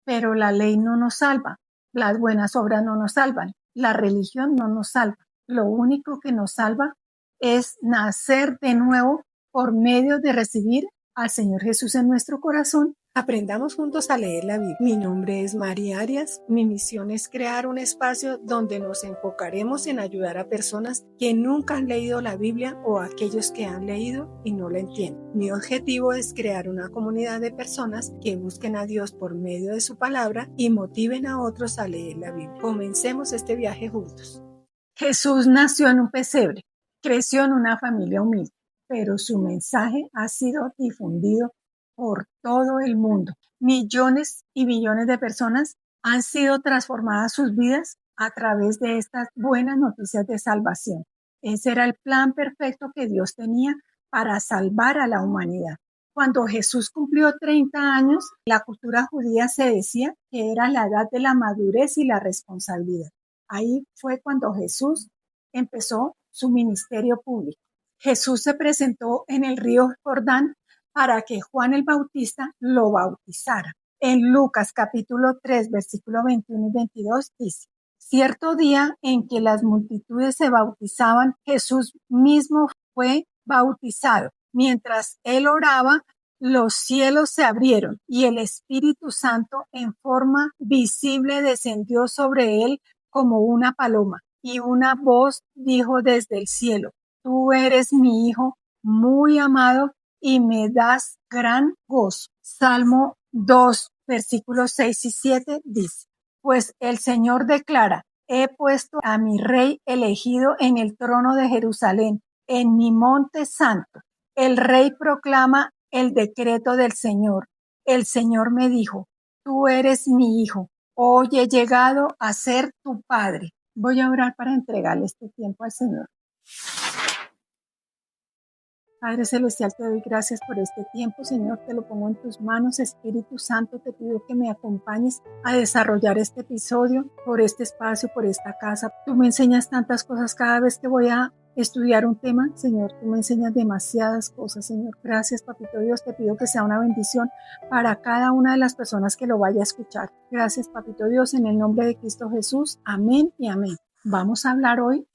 pero la ley no nos salva, las buenas obras no nos salvan, la religión no nos salva. Lo único que nos salva es nacer de nuevo por medio de recibir al Señor Jesús en nuestro corazón. Aprendamos juntos a leer la Biblia. Mi nombre es María Arias. Mi misión es crear un espacio donde nos enfocaremos en ayudar a personas que nunca han leído la Biblia o a aquellos que han leído y no la entienden. Mi objetivo es crear una comunidad de personas que busquen a Dios por medio de su palabra y motiven a otros a leer la Biblia. Comencemos este viaje juntos. Jesús nació en un pesebre, creció en una familia humilde, pero su mensaje ha sido difundido por todo el mundo. Millones y billones de personas han sido transformadas sus vidas a través de estas buenas noticias de salvación. Ese era el plan perfecto que Dios tenía para salvar a la humanidad. Cuando Jesús cumplió 30 años, la cultura judía se decía que era la edad de la madurez y la responsabilidad. Ahí fue cuando Jesús empezó su ministerio público. Jesús se presentó en el río Jordán para que Juan el Bautista lo bautizara. En Lucas capítulo 3, versículo 21 y 22 dice: cierto día en que las multitudes se bautizaban, Jesús mismo fue bautizado. Mientras él oraba, los cielos se abrieron y el Espíritu Santo en forma visible descendió sobre él como una paloma, y una voz dijo desde el cielo: tú eres mi Hijo muy amado y me das gran gozo. Salmo 2, versículos 6 y 7 dice: pues el Señor declara: he puesto a mi Rey elegido en el trono de Jerusalén, en mi monte santo. El Rey proclama el decreto del Señor. El Señor me dijo: tú eres mi Hijo, hoy he llegado a ser tu Padre. Voy a orar para entregarle este tiempo al Señor. Padre Celestial, te doy gracias por este tiempo, Señor, te lo pongo en tus manos. Espíritu Santo, te pido que me acompañes a desarrollar este episodio, por este espacio, por esta casa. Tú me enseñas tantas cosas cada vez que voy a estudiar un tema, Señor, tú me enseñas demasiadas cosas, Señor. Gracias, Papito Dios, te pido que sea una bendición para cada una de las personas que lo vaya a escuchar. Gracias, Papito Dios, en el nombre de Cristo Jesús. Amén y amén. Vamos a hablar hoy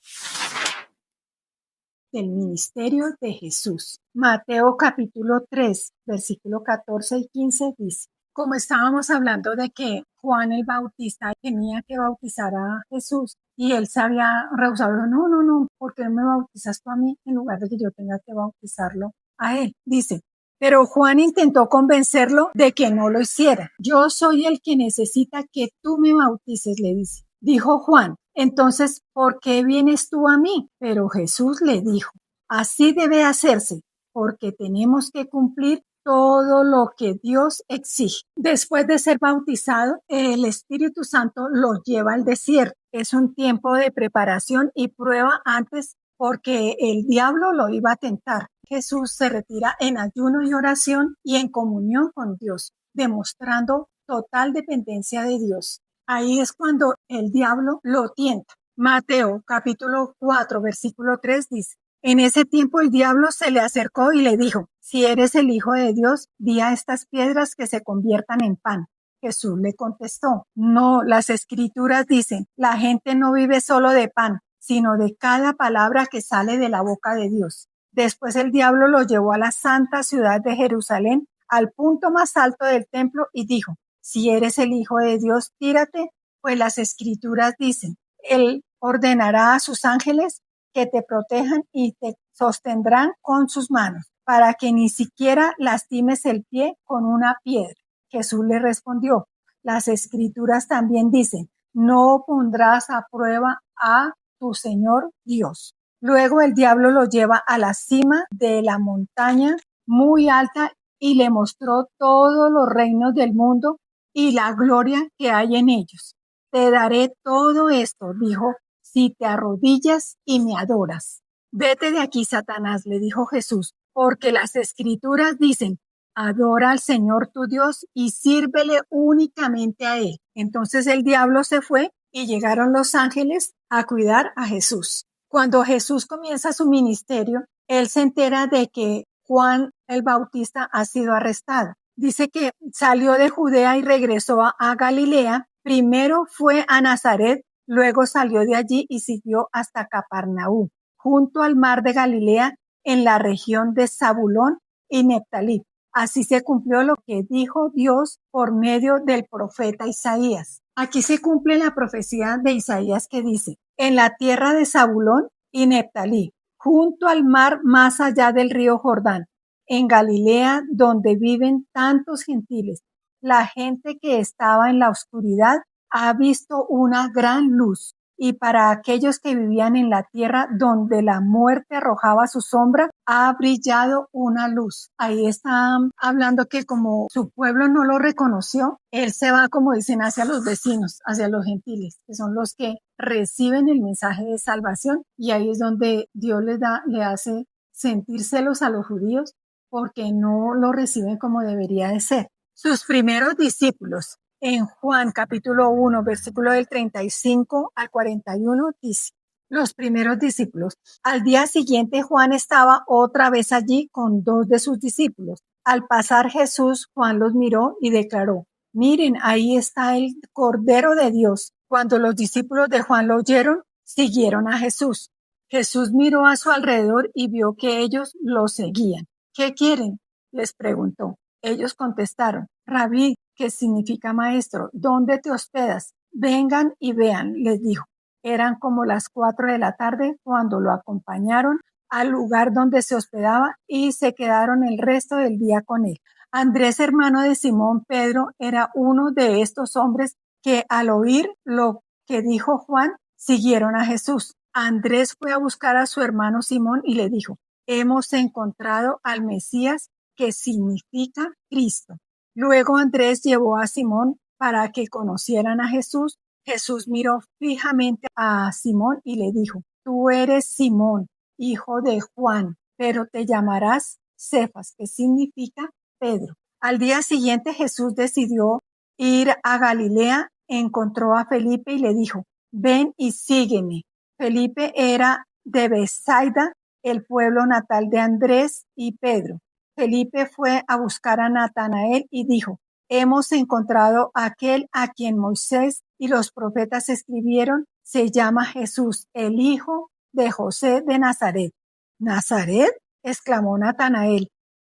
del ministerio de Jesús. Mateo capítulo 3, versículo 14 y 15 dice: como estábamos hablando de que Juan el Bautista tenía que bautizar a Jesús y él se había rehusado, no, ¿por qué me bautizas tú a mí en lugar de que yo tenga que bautizarlo a él? Dice: pero Juan intentó convencerlo de que no lo hiciera. Yo soy el que necesita que tú me bautices, le dice. Dijo Juan: entonces, ¿por qué vienes tú a mí? Pero Jesús le dijo: así debe hacerse, porque tenemos que cumplir todo lo que Dios exige. Después de ser bautizado, el Espíritu Santo lo lleva al desierto. Es un tiempo de preparación y prueba antes, porque el diablo lo iba a tentar. Jesús se retira en ayuno y oración y en comunión con Dios, demostrando total dependencia de Dios. Ahí es cuando el diablo lo tienta. Mateo capítulo 4, versículo 3 dice: en ese tiempo el diablo se le acercó y le dijo: si eres el Hijo de Dios, di a estas piedras que se conviertan en pan. Jesús le contestó: no, las escrituras dicen, la gente no vive solo de pan, sino de cada palabra que sale de la boca de Dios. Después el diablo lo llevó a la santa ciudad de Jerusalén, al punto más alto del templo, y dijo: si eres el Hijo de Dios, tírate, pues las escrituras dicen, Él ordenará a sus ángeles que te protejan y te sostendrán con sus manos, para que ni siquiera lastimes el pie con una piedra. Jesús le respondió: las escrituras también dicen, no pondrás a prueba a tu Señor Dios. Luego el diablo lo lleva a la cima de la montaña muy alta y le mostró todos los reinos del mundo y la gloria que hay en ellos. Te daré todo esto, dijo, si te arrodillas y me adoras. Vete de aquí, Satanás, le dijo Jesús, porque las escrituras dicen, adora al Señor tu Dios y sírvele únicamente a Él. Entonces el diablo se fue y llegaron los ángeles a cuidar a Jesús. Cuando Jesús comienza su ministerio, él se entera de que Juan el Bautista ha sido arrestado. Dice que salió de Judea y regresó a Galilea. Primero fue a Nazaret, luego salió de allí y siguió hasta Capernaum, junto al mar de Galilea, en la región de Zabulón y Neftalí. Así se cumplió lo que dijo Dios por medio del profeta Isaías. Aquí se cumple la profecía de Isaías que dice: en la tierra de Zabulón y Neftalí, junto al mar más allá del río Jordán, en Galilea, donde viven tantos gentiles, la gente que estaba en la oscuridad ha visto una gran luz. Y para aquellos que vivían en la tierra donde la muerte arrojaba su sombra, ha brillado una luz. Ahí está hablando que como su pueblo no lo reconoció, él se va, como dicen, hacia los vecinos, hacia los gentiles, que son los que reciben el mensaje de salvación. Y ahí es donde Dios le hace sentir celos a los judíos porque no lo reciben como debería de ser. Sus primeros discípulos, en Juan capítulo 1, versículo del 35 al 41, dice: los primeros discípulos. Al día siguiente Juan estaba otra vez allí con 2 de sus discípulos. Al pasar Jesús, Juan los miró y declaró: miren, ahí está el Cordero de Dios. Cuando los discípulos de Juan lo oyeron, siguieron a Jesús. Jesús miró a su alrededor y vio que ellos lo seguían. ¿Qué quieren?, les preguntó. Ellos contestaron: Rabí, que significa maestro, ¿dónde te hospedas? Vengan y vean, les dijo. Eran como las 4 de la tarde cuando lo acompañaron al lugar donde se hospedaba y se quedaron el resto del día con él. Andrés, hermano de Simón Pedro, era uno de estos hombres que al oír lo que dijo Juan, siguieron a Jesús. Andrés fue a buscar a su hermano Simón y le dijo: hemos encontrado al Mesías, que significa Cristo. Luego Andrés llevó a Simón para que conocieran a Jesús. Jesús miró fijamente a Simón y le dijo: tú eres Simón, hijo de Juan, pero te llamarás Cefas, que significa Pedro. Al día siguiente Jesús decidió ir a Galilea, encontró a Felipe y le dijo: ven y sígueme. Felipe era de Betsaida, el pueblo natal de Andrés y Pedro. Felipe fue a buscar a Natanael y dijo: hemos encontrado a aquel a quien Moisés y los profetas escribieron, se llama Jesús, el hijo de José de Nazaret. ¿Nazaret?, exclamó Natanael.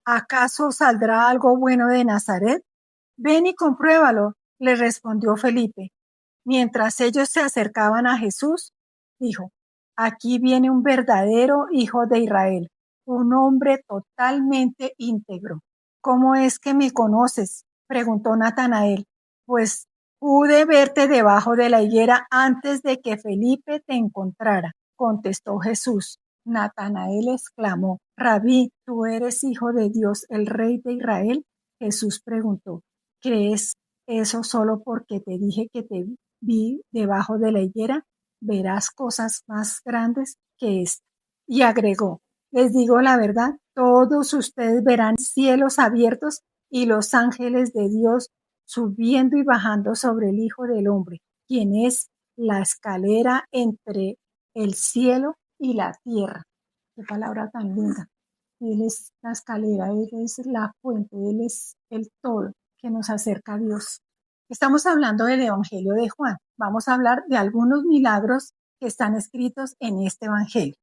¿Acaso saldrá algo bueno de Nazaret? Ven y compruébalo, le respondió Felipe. Mientras ellos se acercaban a Jesús, dijo: aquí viene un verdadero hijo de Israel, un hombre totalmente íntegro. ¿Cómo es que me conoces?, preguntó Natanael. Pues pude verte debajo de la higuera antes de que Felipe te encontrara, contestó Jesús. Natanael exclamó: Rabí, ¿tú eres hijo de Dios, el Rey de Israel? Jesús preguntó: ¿crees eso solo porque te dije que te vi debajo de la higuera? Verás cosas más grandes que esta. Y agregó: les digo la verdad, todos ustedes verán cielos abiertos y los ángeles de Dios subiendo y bajando sobre el Hijo del Hombre, quien es la escalera entre el cielo y la tierra. Qué palabra tan linda. Él es la escalera, Él es la fuente, Él es el todo que nos acerca a Dios. Estamos hablando del Evangelio de Juan. Vamos a hablar de algunos milagros que están escritos en este Evangelio.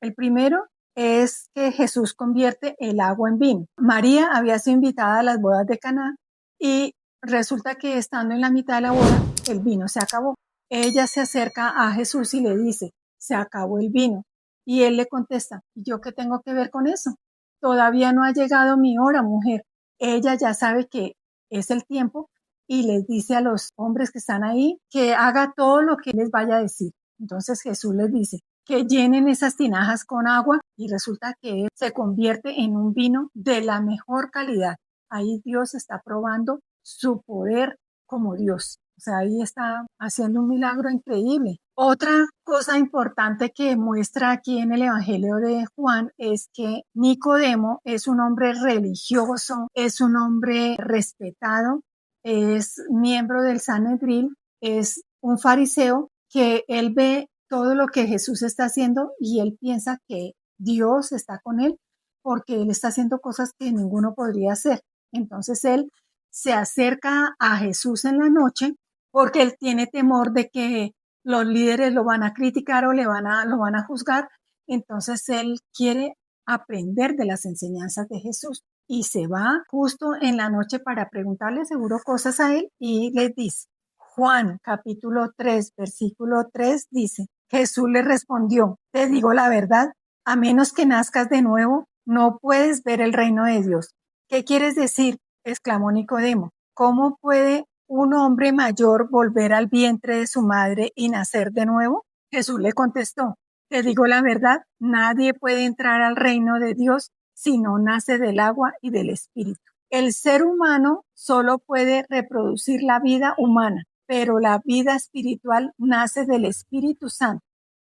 El primero es que Jesús convierte el agua en vino. María había sido invitada a las bodas de Caná y resulta que estando en la mitad de la boda, el vino se acabó. Ella se acerca a Jesús y le dice: se acabó el vino. Y él le contesta: ¿yo qué tengo que ver con eso? Todavía no ha llegado mi hora, mujer. Ella ya sabe que es el tiempo y les dice a los hombres que están ahí que haga todo lo que les vaya a decir. Entonces Jesús les dice que llenen esas tinajas con agua y resulta que se convierte en un vino de la mejor calidad. Ahí Dios está probando su poder como Dios. O sea, ahí está haciendo un milagro increíble. Otra cosa importante que muestra aquí en el Evangelio de Juan es que Nicodemo es un hombre religioso, es un hombre respetado, es miembro del Sanedrín, es un fariseo que él ve todo lo que Jesús está haciendo y él piensa que Dios está con él porque él está haciendo cosas que ninguno podría hacer. Entonces él se acerca a Jesús en la noche porque él tiene temor de que los líderes lo van a criticar o lo van a juzgar. Entonces él quiere aprender de las enseñanzas de Jesús y se va justo en la noche para preguntarle seguro cosas a él y les dice, Juan capítulo 3, versículo 3 dice, Jesús le respondió, te digo la verdad, a menos que nazcas de nuevo, no puedes ver el reino de Dios. ¿Qué quieres decir? Exclamó Nicodemo. ¿Cómo puede un hombre mayor volver al vientre de su madre y nacer de nuevo? Jesús le contestó, te digo la verdad, nadie puede entrar al reino de Dios si no nace del agua y del espíritu. El ser humano solo puede reproducir la vida humana, pero la vida espiritual nace del Espíritu Santo.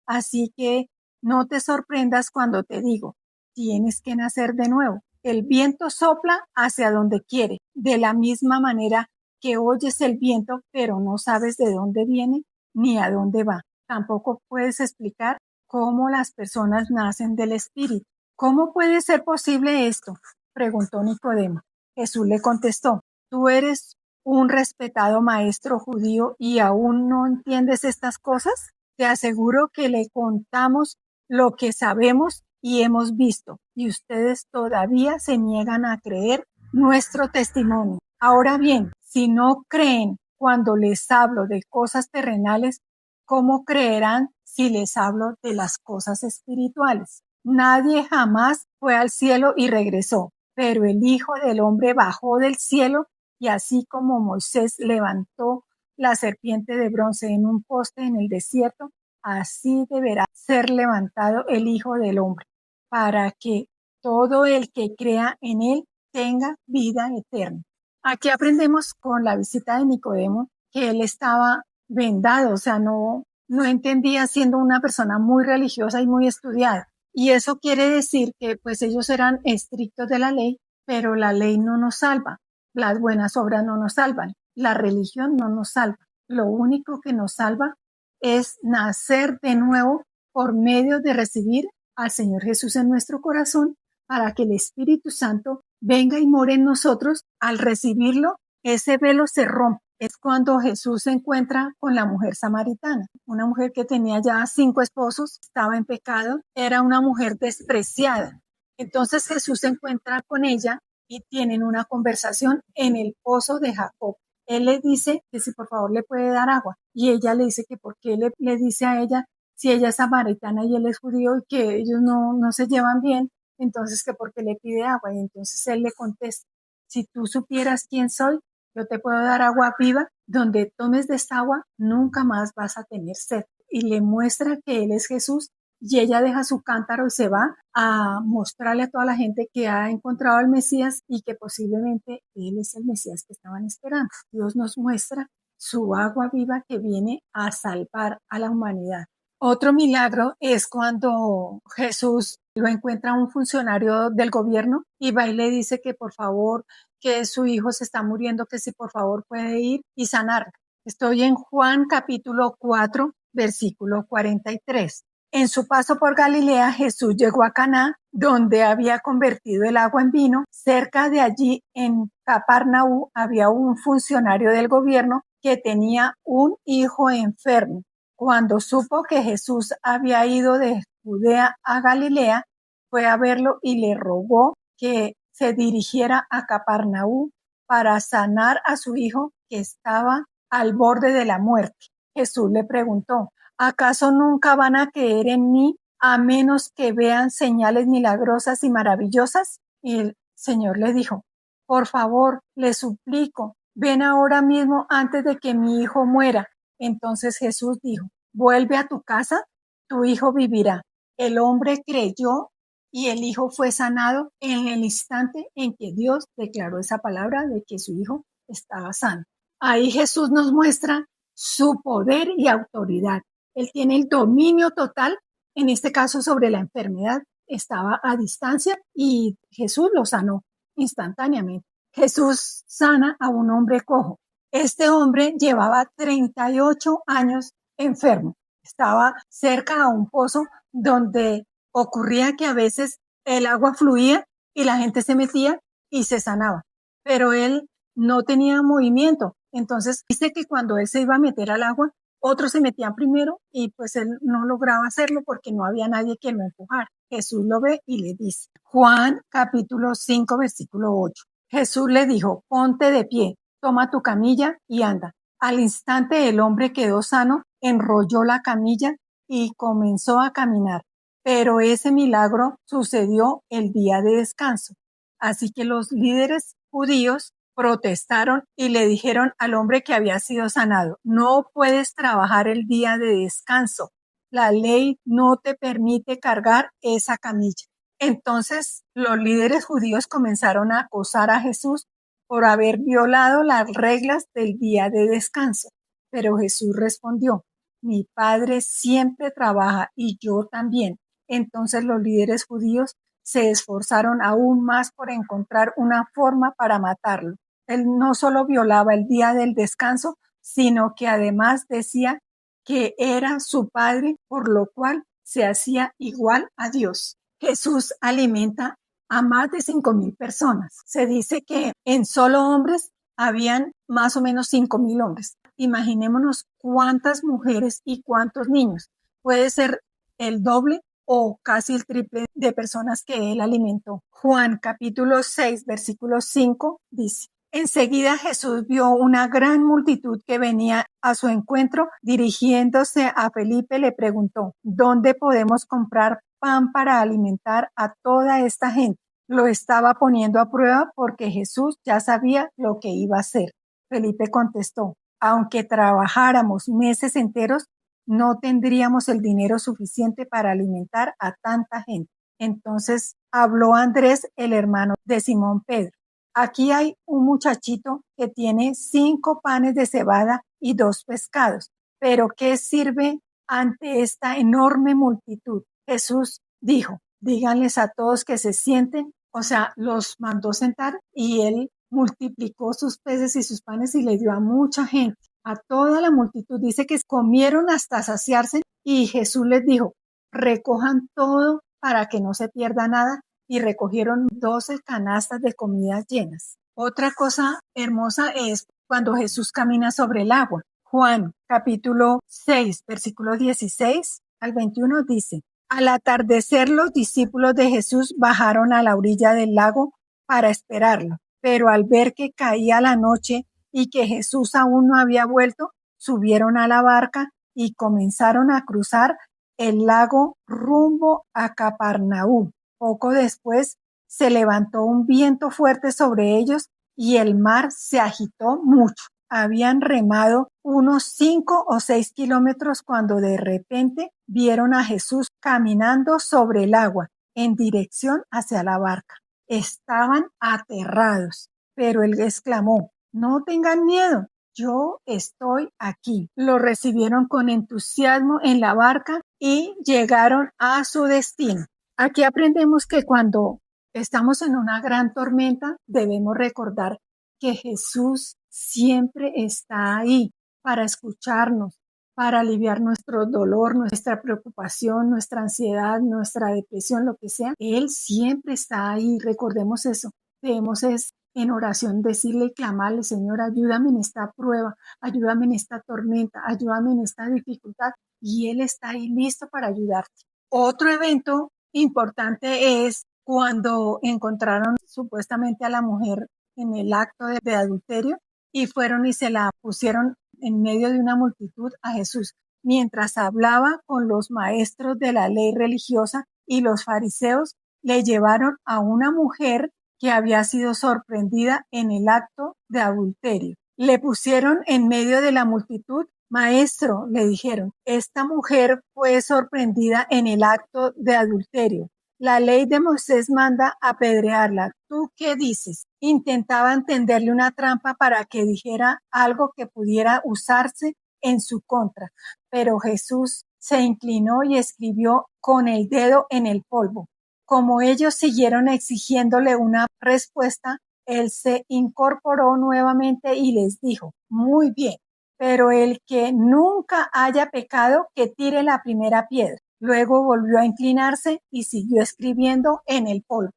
Así que no te sorprendas cuando te digo, tienes que nacer de nuevo. El viento sopla hacia donde quiere, de la misma manera que oyes el viento, pero no sabes de dónde viene ni a dónde va. Tampoco puedes explicar cómo las personas nacen del Espíritu. ¿Cómo puede ser posible esto? Preguntó Nicodemo. Jesús le contestó, tú eres un respetado maestro judío y aún no entiendes estas cosas. Te aseguro que le contamos lo que sabemos y hemos visto, y ustedes todavía se niegan a creer nuestro testimonio. Ahora bien, si no creen cuando les hablo de cosas terrenales, ¿cómo creerán si les hablo de las cosas espirituales? Nadie jamás fue al cielo y regresó, pero el Hijo del Hombre bajó del cielo y así como Moisés levantó la serpiente de bronce en un poste en el desierto, así deberá ser levantado el Hijo del Hombre, para que todo el que crea en él tenga vida eterna. Aquí aprendemos con la visita de Nicodemo que él estaba vendado, o sea, no entendía siendo una persona muy religiosa y muy estudiada. Y eso quiere decir que pues ellos eran estrictos de la ley, pero la ley no nos salva, las buenas obras no nos salvan, la religión no nos salva. Lo único que nos salva es nacer de nuevo por medio de recibir al Señor Jesús en nuestro corazón para que el Espíritu Santo venga y more en nosotros. Al recibirlo, ese velo se rompe. Es cuando Jesús se encuentra con la mujer samaritana, una mujer que tenía ya 5 esposos, estaba en pecado, era una mujer despreciada. Entonces Jesús se encuentra con ella y tienen una conversación en el pozo de Jacob. Él le dice que si por favor le puede dar agua y ella le dice que por qué le dice a ella si ella es samaritana y él es judío y que ellos no se llevan bien, entonces que por qué le pide agua. Y entonces él le contesta, si tú supieras quién soy, yo te puedo dar agua viva, donde tomes de esta agua nunca más vas a tener sed. Y le muestra que él es Jesús y ella deja su cántaro y se va a mostrarle a toda la gente que ha encontrado al Mesías y que posiblemente él es el Mesías que estaban esperando. Dios nos muestra su agua viva que viene a salvar a la humanidad. Otro milagro es cuando Jesús lo encuentra un funcionario del gobierno y va y le dice que por favor, que su hijo se está muriendo, que si por favor puede ir y sanar. Estoy en Juan capítulo 4, versículo 43. En su paso por Galilea, Jesús llegó a Caná, donde había convertido el agua en vino. Cerca de allí, en Capernaú, había un funcionario del gobierno que tenía un hijo enfermo. Cuando supo que Jesús había ido de Judea a Galilea, fue a verlo y le rogó que se dirigiera a Capernaú para sanar a su hijo que estaba al borde de la muerte. Jesús le preguntó, ¿acaso nunca van a creer en mí a menos que vean señales milagrosas y maravillosas? Y el Señor le dijo, por favor, le suplico, ven ahora mismo antes de que mi hijo muera. Entonces Jesús dijo, vuelve a tu casa, tu hijo vivirá. El hombre creyó y el hijo fue sanado en el instante en que Dios declaró esa palabra de que su hijo estaba sano. Ahí Jesús nos muestra su poder y autoridad. Él tiene el dominio total, en este caso sobre la enfermedad. Estaba a distancia y Jesús lo sanó instantáneamente. Jesús sana a un hombre cojo. Este hombre llevaba 38 años enfermo. Estaba cerca a un pozo donde ocurría que a veces el agua fluía y la gente se metía y se sanaba. pero él no tenía movimiento. Entonces dice que cuando él se iba a meter al agua, otros se metían primero y pues él no lograba hacerlo porque no había nadie que lo empujara. Jesús lo ve y le dice, Juan capítulo 5 versículo 8. Jesús le dijo, ponte de pie, toma tu camilla y anda. Al instante el hombre quedó sano, enrolló la camilla y comenzó a caminar. Pero ese milagro sucedió el día de descanso. Así que los líderes judíos protestaron y le dijeron al hombre que había sido sanado, no puedes trabajar el día de descanso. La ley no te permite cargar esa camilla. Entonces los líderes judíos comenzaron a acosar a Jesús por haber violado las reglas del día de descanso. Pero Jesús respondió, mi Padre siempre trabaja y yo también. Entonces los líderes judíos se esforzaron aún más por encontrar una forma para matarlo. Él no solo violaba el día del descanso, sino que además decía que era su Padre, por lo cual se hacía igual a Dios. Jesús alimenta a más de 5,000 personas. Se dice que en solo hombres habían más o menos 5,000 hombres. Imaginémonos cuántas mujeres y cuántos niños. Puede ser el doble o casi el triple de personas que él alimentó. Juan capítulo 6 versículo 5 dice, enseguida Jesús vio una gran multitud que venía a su encuentro. Dirigiéndose a Felipe le preguntó, ¿dónde podemos comprar pan para alimentar a toda esta gente? Lo estaba poniendo a prueba porque Jesús ya sabía lo que iba a hacer. Felipe contestó, aunque trabajáramos meses enteros, no tendríamos el dinero suficiente para alimentar a tanta gente. Entonces habló Andrés, el hermano de Simón Pedro. Aquí hay un muchachito que tiene 5 panes de cebada y 2 pescados. ¿Pero qué sirve ante esta enorme multitud? Jesús dijo, díganles a todos que se sienten. O sea, los mandó sentar y él multiplicó sus peces y sus panes y le dio a mucha gente, a toda la multitud. Dice que comieron hasta saciarse y Jesús les dijo, recojan todo para que no se pierda nada, y recogieron 12 canastas de comidas llenas. Otra cosa hermosa es cuando Jesús camina sobre el agua. Juan capítulo 6 versículos 16 al 21 dice, al atardecer los discípulos de Jesús bajaron a la orilla del lago para esperarlo, pero al ver que caía la noche y que Jesús aún no había vuelto, subieron a la barca y comenzaron a cruzar el lago rumbo a Capernaum. Poco después se levantó un viento fuerte sobre ellos y el mar se agitó mucho. Habían remado unos 5 o 6 kilómetros cuando de repente vieron a Jesús caminando sobre el agua en dirección hacia la barca. Estaban aterrados, pero él exclamó, no tengan miedo, yo estoy aquí. Lo recibieron con entusiasmo en la barca y llegaron a su destino. Aquí aprendemos que cuando estamos en una gran tormenta, debemos recordar que Jesús siempre está ahí para escucharnos, para aliviar nuestro dolor, nuestra preocupación, nuestra ansiedad, nuestra depresión, lo que sea. Él siempre está ahí. Recordemos eso. Debemos en oración decirle y clamarle, Señor, ayúdame en esta prueba, ayúdame en esta tormenta, ayúdame en esta dificultad. Y Él está ahí listo para ayudarte. Otro evento importante es cuando encontraron supuestamente a la mujer en el acto de adulterio y fueron y se la pusieron en medio de una multitud a Jesús, mientras hablaba con los maestros de la ley religiosa, y los fariseos le llevaron a una mujer que había sido sorprendida en el acto de adulterio. Le pusieron en medio de la multitud. Maestro, le dijeron, esta mujer fue sorprendida en el acto de adulterio. La ley de Moisés manda apedrearla. ¿Tú qué dices? Intentaban tenderle una trampa para que dijera algo que pudiera usarse en su contra, pero Jesús se inclinó y escribió con el dedo en el polvo. Como ellos siguieron exigiéndole una respuesta, él se incorporó nuevamente y les dijo, muy bien, pero el que nunca haya pecado, que tire la primera piedra. Luego volvió a inclinarse y siguió escribiendo en el polvo.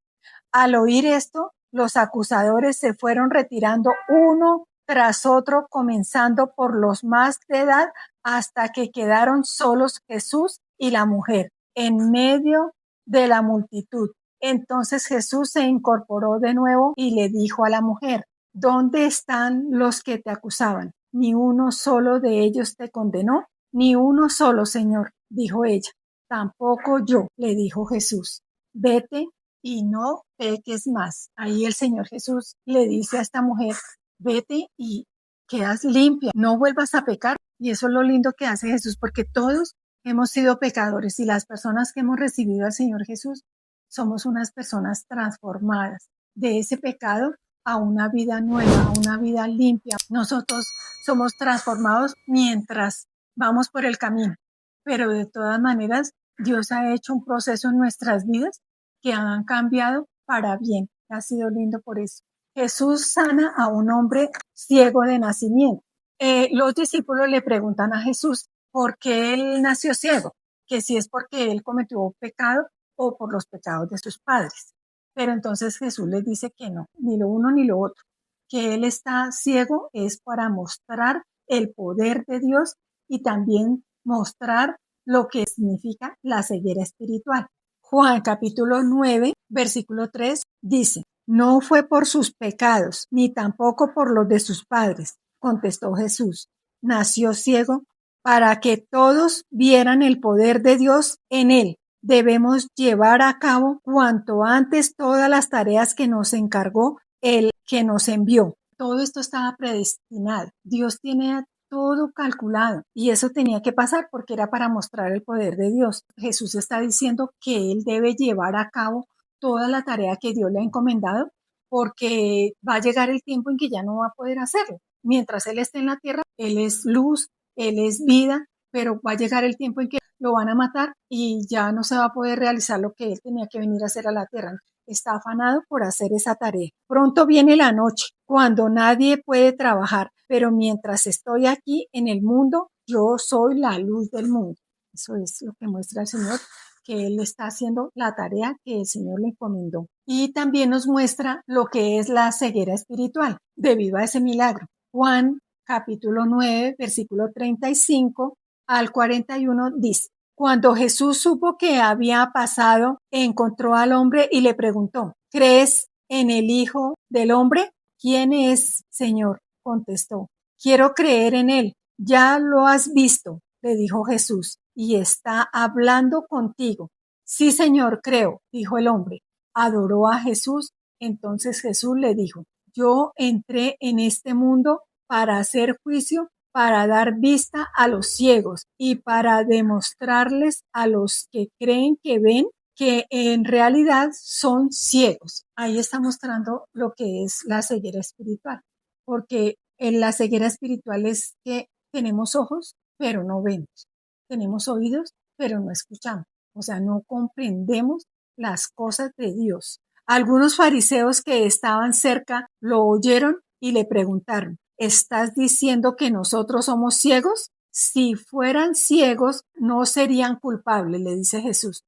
Al oír esto, Los acusadores se fueron retirando uno tras otro, comenzando por los más de edad, hasta que quedaron solos Jesús y la mujer en medio de la multitud. Entonces Jesús se incorporó de nuevo y le dijo a la mujer: ¿Dónde están los que te acusaban? ¿Ni uno solo de ellos te condenó? Ni uno solo, Señor, dijo ella. Tampoco yo, le dijo Jesús. Vete y no peques más. Ahí el Señor Jesús le dice a esta mujer: vete y quedas limpia, no vuelvas a pecar. Y eso es lo lindo que hace Jesús, porque todos hemos sido pecadores y las personas que hemos recibido al Señor Jesús somos unas personas transformadas de ese pecado a una vida nueva, a una vida limpia. Nosotros somos transformados mientras vamos por el camino, pero de todas maneras Dios ha hecho un proceso en nuestras vidas que han cambiado para bien. Ha sido lindo por eso. Jesús sana a un hombre ciego de nacimiento. Los discípulos le preguntan a Jesús por qué él nació ciego, que si es porque él cometió pecado o por los pecados de sus padres. Pero entonces Jesús les dice que no, ni lo uno ni lo otro, que él está ciego es para mostrar el poder de Dios y también mostrar lo que significa la ceguera espiritual. Juan capítulo 9, versículo 3 dice: no fue por sus pecados, ni tampoco por los de sus padres, contestó Jesús. Nació ciego para que todos vieran el poder de Dios en él. Debemos llevar a cabo cuanto antes todas las tareas que nos encargó el que nos envió. Todo esto estaba predestinado. Dios tiene todo calculado y eso tenía que pasar porque era para mostrar el poder de Dios. Jesús está diciendo que él debe llevar a cabo toda la tarea que Dios le ha encomendado, porque va a llegar el tiempo en que ya no va a poder hacerlo. Mientras Él esté en la tierra, Él es luz, Él es vida, pero va a llegar el tiempo en que lo van a matar y ya no se va a poder realizar lo que Él tenía que venir a hacer a la tierra. Está afanado por hacer esa tarea. Pronto viene la noche, cuando nadie puede trabajar, pero mientras estoy aquí en el mundo, yo soy la luz del mundo. Eso es lo que muestra el Señor, que Él está haciendo la tarea que el Señor le encomendó. Y también nos muestra lo que es la ceguera espiritual debido a ese milagro. Juan capítulo 9, versículo 35 al 41 dice: cuando Jesús supo que había pasado, encontró al hombre y le preguntó: ¿crees en el Hijo del Hombre? ¿Quién es, Señor? Contestó: quiero creer en él. Ya lo has visto, le dijo Jesús, y está hablando contigo. Sí, Señor, creo, dijo el hombre. Adoró a Jesús. Entonces Jesús le dijo: yo entré en este mundo para hacer juicio, para dar vista a los ciegos y para demostrarles a los que creen que ven que en realidad son ciegos. Ahí está mostrando lo que es la ceguera espiritual, porque en la ceguera espiritual es que tenemos ojos, pero no vemos. Tenemos oídos, pero no escuchamos. O sea, no comprendemos las cosas de Dios. Algunos fariseos que estaban cerca lo oyeron y le preguntaron: ¿estás diciendo que nosotros somos ciegos? Si fueran ciegos, no serían culpables, le dice Jesús,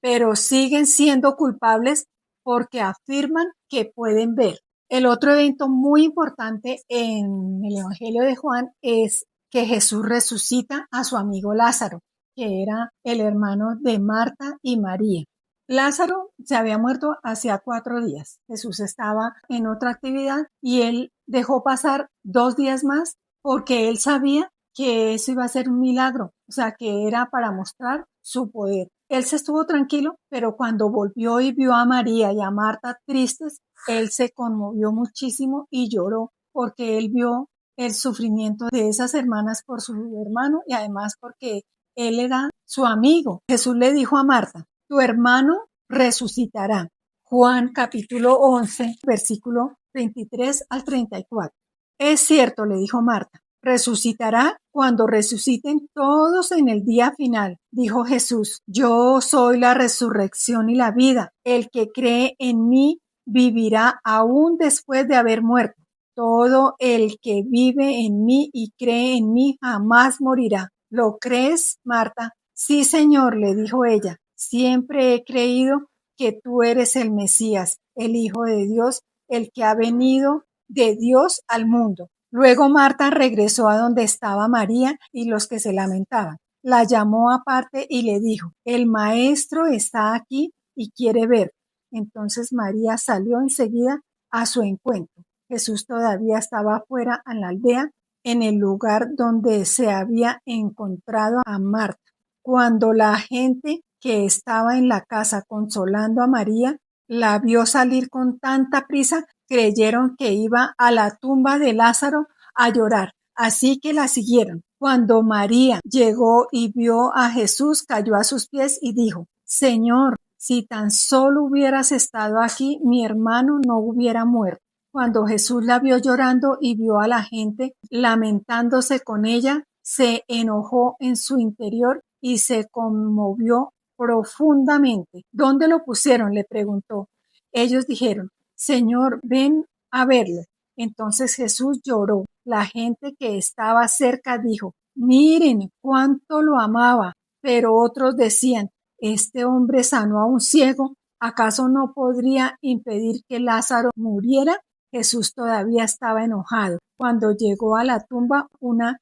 pero siguen siendo culpables porque afirman que pueden ver. El otro evento muy importante en el Evangelio de Juan es que Jesús resucita a su amigo Lázaro, que era el hermano de Marta y María. Lázaro se había muerto hacía 4 días. Jesús estaba en otra actividad y él dejó pasar 2 días más porque él sabía que eso iba a ser un milagro, o sea, que era para mostrar su poder. Él se estuvo tranquilo, pero cuando volvió y vio a María y a Marta tristes, él se conmovió muchísimo y lloró porque él vio el sufrimiento de esas hermanas por su hermano y además porque él era su amigo. Jesús le dijo a Marta: tu hermano resucitará. Juan capítulo 11, versículo 23 al 34. Es cierto, le dijo Marta, resucitará cuando resuciten todos en el día final. Dijo Jesús: yo soy la resurrección y la vida. El que cree en mí vivirá aún después de haber muerto. Todo el que vive en mí y cree en mí jamás morirá. ¿Lo crees, Marta? Sí, Señor, le dijo ella. Siempre he creído que tú eres el Mesías, el Hijo de Dios, el que ha venido de Dios al mundo. Luego Marta regresó a donde estaba María y los que se lamentaban. La llamó aparte y le dijo, el maestro está aquí y quiere ver. Entonces María salió enseguida a su encuentro. Jesús todavía estaba afuera en la aldea, en el lugar donde se había encontrado a Marta. Cuando la gente que estaba en la casa consolando a María la vio salir con tanta prisa, creyeron que iba a la tumba de Lázaro a llorar, así que la siguieron. Cuando María llegó y vio a Jesús, cayó a sus pies y dijo, Señor, si tan solo hubieras estado aquí, mi hermano no hubiera muerto. Cuando Jesús la vio llorando y vio a la gente lamentándose con ella, se enojó en su interior y se conmovió profundamente. ¿Dónde lo pusieron?, le preguntó. Ellos dijeron, Señor, ven a verlo. Entonces Jesús lloró. La gente que estaba cerca dijo, miren cuánto lo amaba. Pero otros decían, este hombre sanó a un ciego. ¿Acaso no podría impedir que Lázaro muriera? Jesús todavía estaba enojado. Cuando llegó a la tumba, una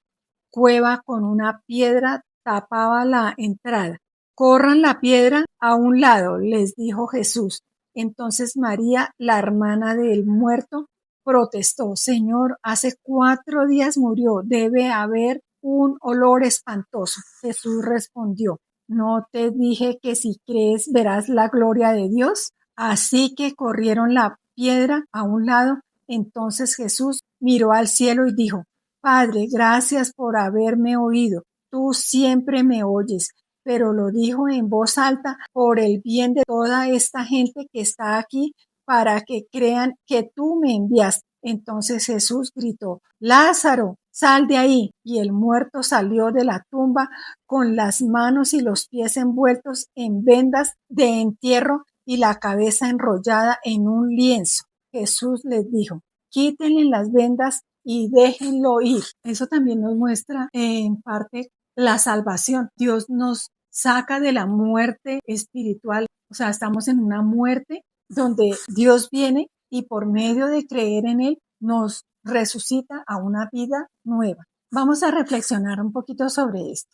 cueva con una piedra tapaba la entrada. Corran la piedra a un lado, les dijo Jesús. Entonces María, la hermana del muerto, protestó, Señor, hace 4 días murió, debe haber un olor espantoso. Jesús respondió, ¿no te dije que si crees verás la gloria de Dios? Así que corrieron la piedra a un lado. Entonces Jesús miró al cielo y dijo, Padre, gracias por haberme oído. Tú siempre me oyes, pero lo dijo en voz alta por el bien de toda esta gente que está aquí, para que crean que tú me enviaste. Entonces Jesús gritó, Lázaro, sal de ahí. Y el muerto salió de la tumba con las manos y los pies envueltos en vendas de entierro y la cabeza enrollada en un lienzo. Jesús les dijo, quítenle las vendas y déjenlo ir. Eso también nos muestra en parte la salvación. Dios nos saca de la muerte espiritual, o sea, estamos en una muerte donde Dios viene y por medio de creer en Él nos resucita a una vida nueva. Vamos a reflexionar un poquito sobre esto.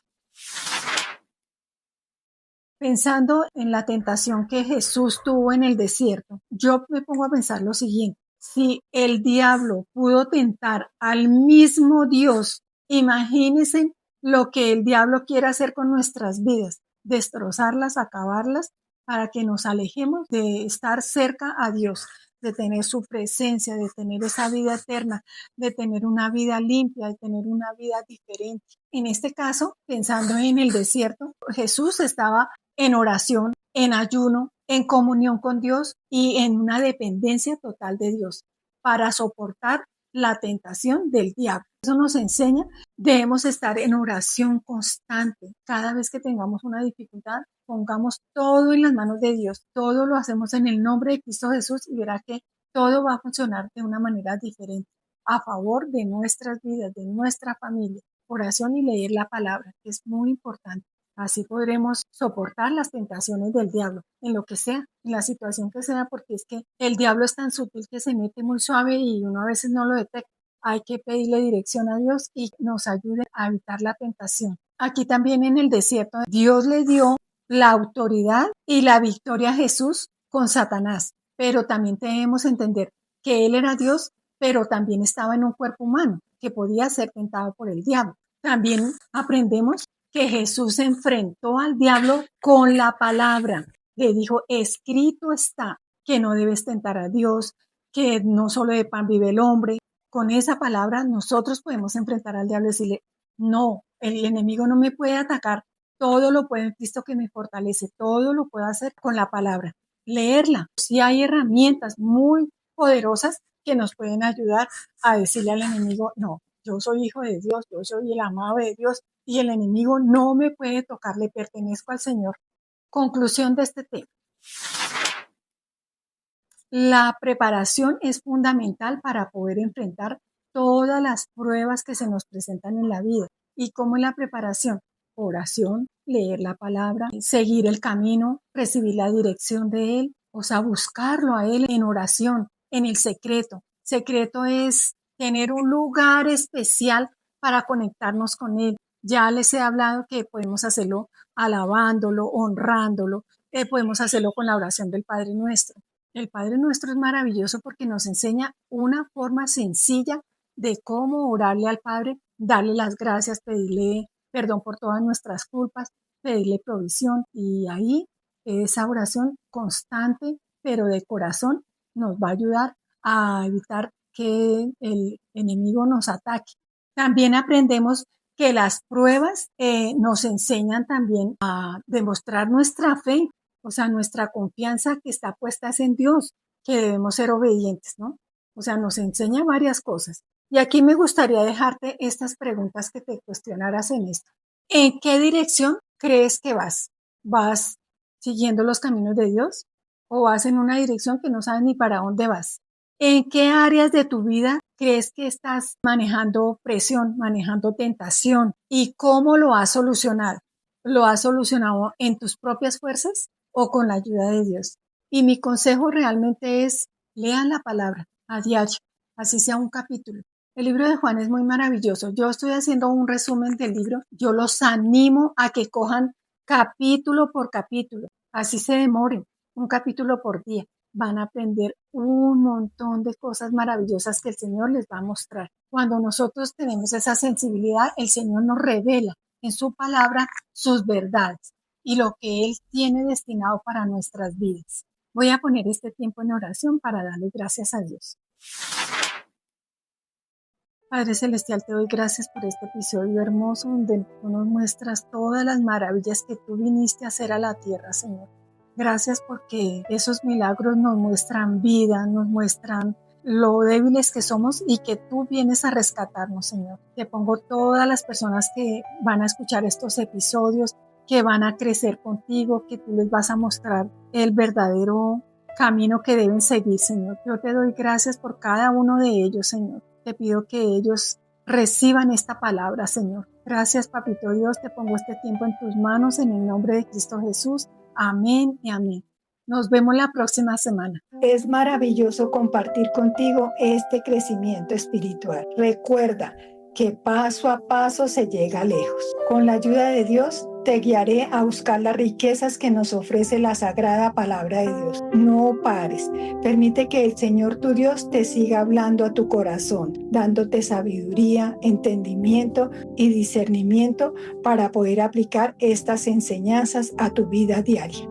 Pensando en la tentación que Jesús tuvo en el desierto, yo me pongo a pensar lo siguiente. Si el diablo pudo tentar al mismo Dios, imagínense lo que el diablo quiere hacer con nuestras vidas, destrozarlas, acabarlas, para que nos alejemos de estar cerca a Dios, de tener su presencia, de tener esa vida eterna, de tener una vida limpia, de tener una vida diferente. En este caso, pensando en el desierto, Jesús estaba en oración, en ayuno, en comunión con Dios y en una dependencia total de Dios para soportar la tentación del diablo. Eso nos enseña, debemos estar en oración constante. Cada vez que tengamos una dificultad, pongamos todo en las manos de Dios. Todo lo hacemos en el nombre de Cristo Jesús y verá que todo va a funcionar de una manera diferente a favor de nuestras vidas, de nuestra familia. Oración y leer la palabra, que es muy importante. Así podremos soportar las tentaciones del diablo, en lo que sea, en la situación que sea, porque es que el diablo es tan sutil que se mete muy suave y uno a veces no lo detecta. Hay que pedirle dirección a Dios y nos ayude a evitar la tentación. Aquí también en el desierto, Dios le dio la autoridad y la victoria a Jesús con Satanás, pero también debemos entender que Él era Dios, pero también estaba en un cuerpo humano que podía ser tentado por el diablo. También aprendemos que Jesús se enfrentó al diablo con la palabra. Le dijo, escrito está que no debes tentar a Dios, que no solo de pan vive el hombre. Con esa palabra nosotros podemos enfrentar al diablo y decirle, no, el enemigo no me puede atacar, todo lo puede en Cristo que me fortalece, todo lo puedo hacer con la palabra. Leerla. Sí hay herramientas muy poderosas que nos pueden ayudar a decirle al enemigo, no, yo soy hijo de Dios, yo soy el amado de Dios y el enemigo no me puede tocar, le pertenezco al Señor. Conclusión de este tema. La preparación es fundamental para poder enfrentar todas las pruebas que se nos presentan en la vida. ¿Y cómo es la preparación? Oración, leer la palabra, seguir el camino, recibir la dirección de Él, o sea, buscarlo a Él en oración, en el secreto. Secreto es tener un lugar especial para conectarnos con Él. Ya les he hablado que podemos hacerlo alabándolo, honrándolo, podemos hacerlo con la oración del Padre Nuestro. El Padre Nuestro es maravilloso porque nos enseña una forma sencilla de cómo orarle al Padre, darle las gracias, pedirle perdón por todas nuestras culpas, pedirle provisión, y ahí esa oración constante, pero de corazón, nos va a ayudar a evitar que el enemigo nos ataque. También aprendemos que las pruebas nos enseñan también a demostrar nuestra fe, o sea, nuestra confianza que está puesta es en Dios, que debemos ser obedientes, ¿no? O sea, nos enseña varias cosas. Y aquí me gustaría dejarte estas preguntas que te cuestionaras en esto. ¿En qué dirección crees que vas? ¿Vas siguiendo los caminos de Dios o vas en una dirección que no sabes ni para dónde vas? ¿En qué áreas de tu vida crees que estás manejando presión, manejando tentación? ¿Y cómo lo has solucionado? ¿Lo has solucionado en tus propias fuerzas o con la ayuda de Dios? Y mi consejo realmente es, lean la palabra a diario, así sea un capítulo. El libro de Juan es muy maravilloso. Yo estoy haciendo un resumen del libro. Yo los animo a que cojan capítulo por capítulo, así se demoren, un capítulo por día. Van a aprender un montón de cosas maravillosas que el Señor les va a mostrar. Cuando nosotros tenemos esa sensibilidad, el Señor nos revela en su palabra sus verdades y lo que Él tiene destinado para nuestras vidas. Voy a poner este tiempo en oración para darle gracias a Dios. Padre Celestial, te doy gracias por este episodio hermoso donde tú nos muestras todas las maravillas que tú viniste a hacer a la tierra, Señor. Gracias porque esos milagros nos muestran vida, nos muestran lo débiles que somos y que tú vienes a rescatarnos, Señor. Te pongo todas las personas que van a escuchar estos episodios, que van a crecer contigo, que tú les vas a mostrar el verdadero camino que deben seguir, Señor. Yo te doy gracias por cada uno de ellos, Señor. Te pido que ellos reciban esta palabra, Señor. Gracias, Papito Dios. Te pongo este tiempo en tus manos en el nombre de Cristo Jesús. Amén y amén. Nos vemos la próxima semana. Es maravilloso compartir contigo este crecimiento espiritual. Recuerda que paso a paso se llega lejos. Con la ayuda de Dios, te guiaré a buscar las riquezas que nos ofrece la sagrada palabra de Dios. No pares. Permite que el Señor tu Dios te siga hablando a tu corazón, dándote sabiduría, entendimiento y discernimiento para poder aplicar estas enseñanzas a tu vida diaria.